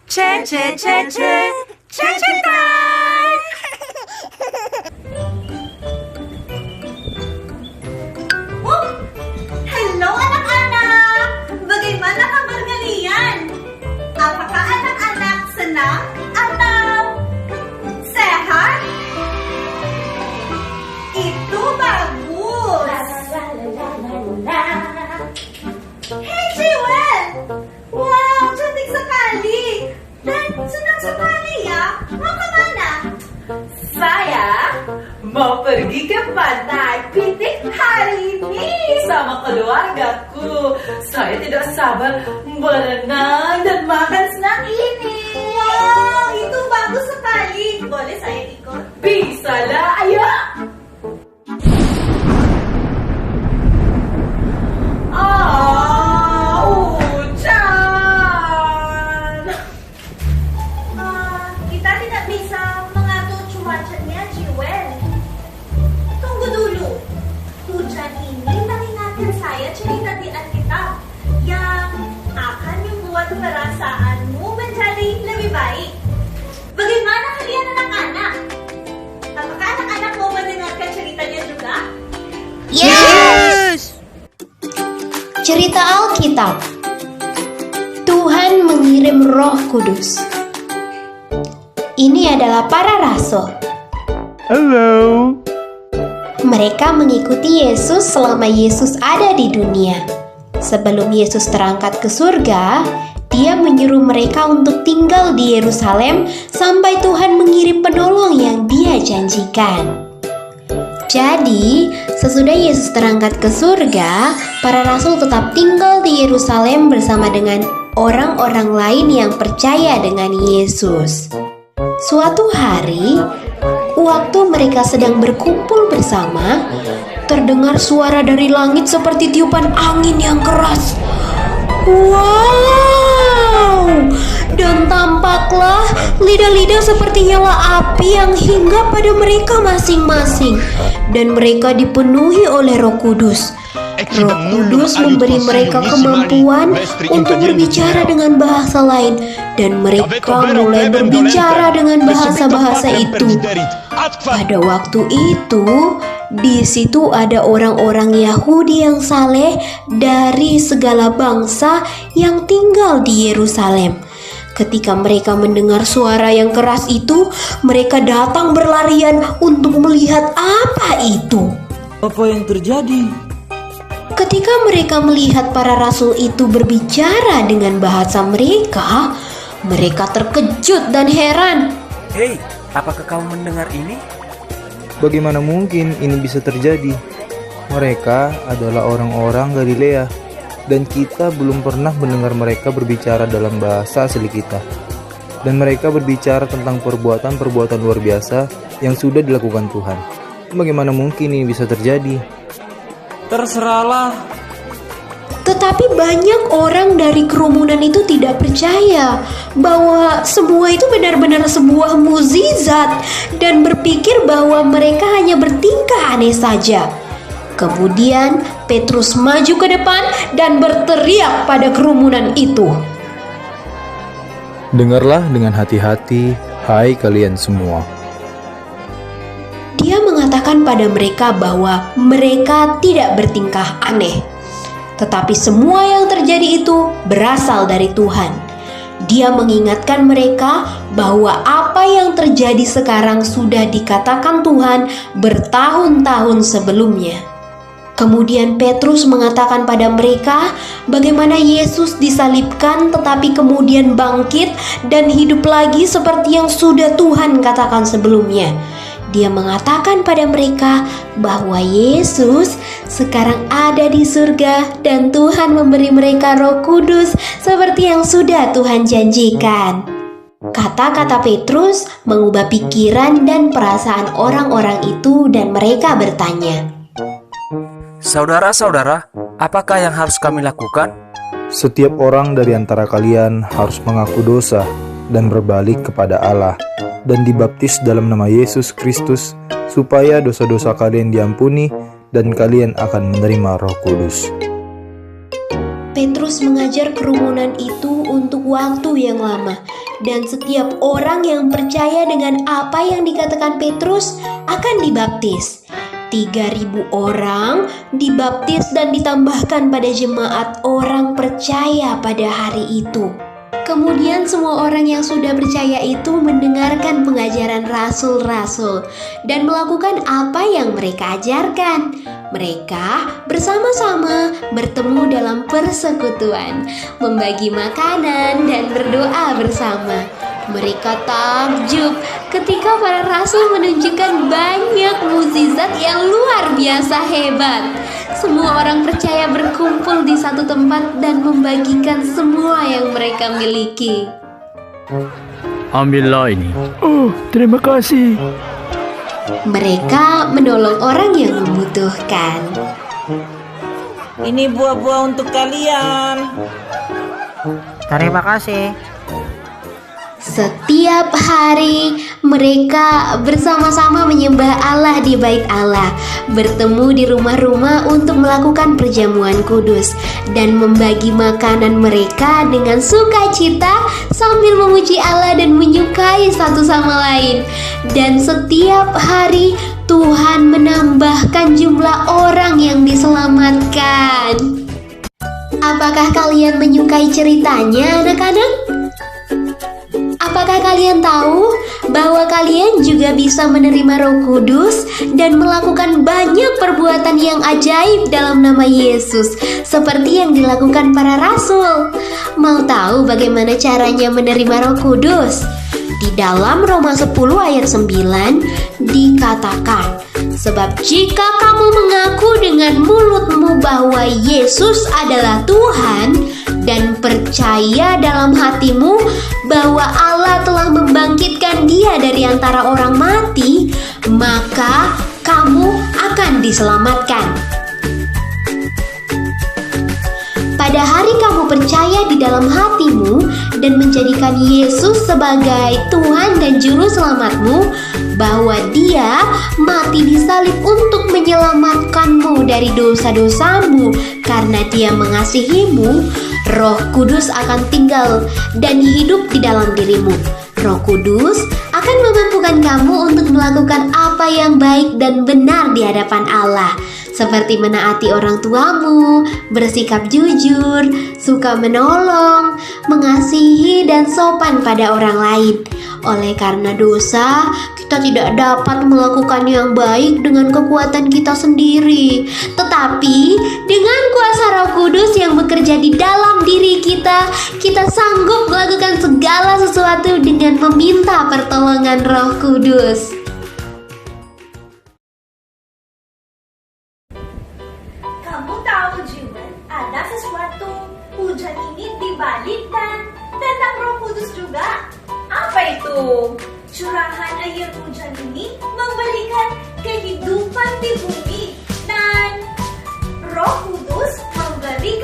Time! Oh! Hello, anak-anak! Bagaimana kabar kalian? Apakah anak-anak senang atau sehat? Itu bagus! Hey, Jewel! Wow, cantik sekali! Dan senang sekali ya! Mau kemana? Saya mau pergi ke pantai piknik hari ini sama keluargaku. Saya tidak sabar berenang dan makan snack ini. Wow, itu bagus sekali! Boleh saya ikut? Bisa lah, ayo. Hujan. Kita tidak bisa mengatur cuacanya, Jewel. Tunggu dulu. Hujan ini mengingatkan saya cerita di Alkitab yang akan membuat perasaanmu menjadi lebih baik. Bagaimana kalian anak-anak? Apakah anak-anak mau mendengarkan ceritanya juga? Yes! Cerita Alkitab. Tuhan mengirim Roh Kudus. Ini adalah para rasul. Halo. Mereka mengikuti Yesus selama Yesus ada di dunia. Sebelum Yesus terangkat ke surga, Dia menyuruh mereka untuk tinggal di Yerusalem sampai Tuhan mengirim penolong yang Dia janjikan. Jadi, sesudah Yesus terangkat ke surga, para rasul tetap tinggal di Yerusalem bersama dengan orang-orang lain yang percaya dengan Yesus. Suatu hari, waktu mereka sedang berkumpul bersama, terdengar suara dari langit seperti tiupan angin yang keras. Wow! Dan tampaklah lidah-lidah seperti nyala api yang hinggap pada mereka masing-masing. Dan mereka dipenuhi oleh Roh Kudus. Roh Kudus memberi mereka kemampuan untuk berbicara dengan bahasa lain. Dan mereka mulai berbicara dengan bahasa-bahasa itu. Pada waktu itu, di situ ada orang-orang Yahudi yang saleh dari segala bangsa yang tinggal di Yerusalem. Ketika mereka mendengar suara yang keras itu, mereka datang berlarian untuk melihat apa itu. Apa yang terjadi? Ketika mereka melihat para rasul itu berbicara dengan bahasa mereka, mereka terkejut dan heran. Hei, apakah kamu mendengar ini? Bagaimana mungkin ini bisa terjadi? Mereka adalah orang-orang Galilea, dan kita belum pernah mendengar mereka berbicara dalam bahasa asli kita. Dan mereka berbicara tentang perbuatan-perbuatan luar biasa yang sudah dilakukan Tuhan. Bagaimana mungkin ini bisa terjadi? Terserahlah. Tetapi banyak orang dari kerumunan itu tidak percaya bahwa semua itu benar-benar sebuah mukjizat dan berpikir bahwa mereka hanya bertingkah aneh saja. Kemudian Petrus maju ke depan dan berteriak pada kerumunan itu. Dengarlah dengan hati-hati, hai kalian semua. Dia mengatakan pada mereka bahwa mereka tidak bertingkah aneh. Tetapi semua yang terjadi itu berasal dari Tuhan. Dia mengingatkan mereka bahwa apa yang terjadi sekarang sudah dikatakan Tuhan bertahun-tahun sebelumnya. Kemudian Petrus mengatakan pada mereka bagaimana Yesus disalibkan tetapi kemudian bangkit dan hidup lagi seperti yang sudah Tuhan katakan sebelumnya. Dia mengatakan pada mereka bahwa Yesus sekarang ada di surga dan Tuhan memberi mereka Roh Kudus seperti yang sudah Tuhan janjikan. Kata-kata Petrus mengubah pikiran dan perasaan orang-orang itu dan mereka bertanya, Saudara-saudara, apakah yang harus kami lakukan? Setiap orang dari antara kalian harus mengaku dosa dan berbalik kepada Allah dan dibaptis dalam nama Yesus Kristus supaya dosa-dosa kalian diampuni dan kalian akan menerima Roh Kudus. Petrus mengajar kerumunan itu untuk waktu yang lama dan setiap orang yang percaya dengan apa yang dikatakan Petrus akan dibaptis. 3.000 orang dibaptis dan ditambahkan pada jemaat orang percaya pada hari itu. Kemudian semua orang yang sudah percaya itu mendengarkan pengajaran rasul-rasul dan melakukan apa yang mereka ajarkan. Mereka bersama-sama bertemu dalam persekutuan, membagi makanan dan berdoa bersama. Mereka takjub ketika para rasul menunjukkan banyak mukjizat yang luar biasa hebat. Semua orang percaya berkumpul di satu tempat dan membagikan semua yang mereka miliki. Ambillah ini. Oh, terima kasih. Mereka menolong orang yang membutuhkan. Ini buah-buah untuk kalian. Terima kasih. Setiap hari mereka bersama-sama menyembah Allah di bait Allah, bertemu di rumah-rumah untuk melakukan perjamuan kudus dan membagi makanan mereka dengan sukacita sambil memuji Allah dan menyukai satu sama lain. Dan setiap hari Tuhan menambahkan jumlah orang yang diselamatkan. Apakah kalian menyukai ceritanya, anak-anak? Apakah kalian tahu bahwa kalian juga bisa menerima Roh Kudus dan melakukan banyak perbuatan yang ajaib dalam nama Yesus, seperti yang dilakukan para rasul? Mau tahu bagaimana caranya menerima Roh Kudus? Di dalam Roma 10 ayat 9 dikatakan, sebab jika kamu mengaku dengan mulutmu bahwa Yesus adalah Tuhan dan percaya dalam hatimu bahwa Allah telah membangkitkan Dia dari antara orang mati, maka kamu akan diselamatkan. Pada hari kamu percaya di dalam hatimu dan menjadikan Yesus sebagai Tuhan dan Juru Selamatmu, bahwa Dia mati di salib untuk menyelamatkanmu dari dosa-dosamu karena Dia mengasihimu, Roh Kudus akan tinggal dan hidup di dalam dirimu. Roh Kudus akan memampukan kamu untuk melakukan apa yang baik dan benar di hadapan Allah, seperti menaati orang tuamu, bersikap jujur, suka menolong, mengasihi dan sopan pada orang lain. Oleh karena dosa, kita tidak dapat melakukan yang baik dengan kekuatan kita sendiri. Tetapi dengan kuasa Roh Kudus yang bekerja di dalam diri kita, kita sanggup melakukan segala sesuatu dengan meminta pertolongan Roh Kudus. Kamu tahu, Jiwen, ada sesuatu hujan ini dibalikkan tentang Roh Kudus juga. Apa itu? Curahan air hujan ini memberikan kehidupan di bumi dan Roh Kudus memberi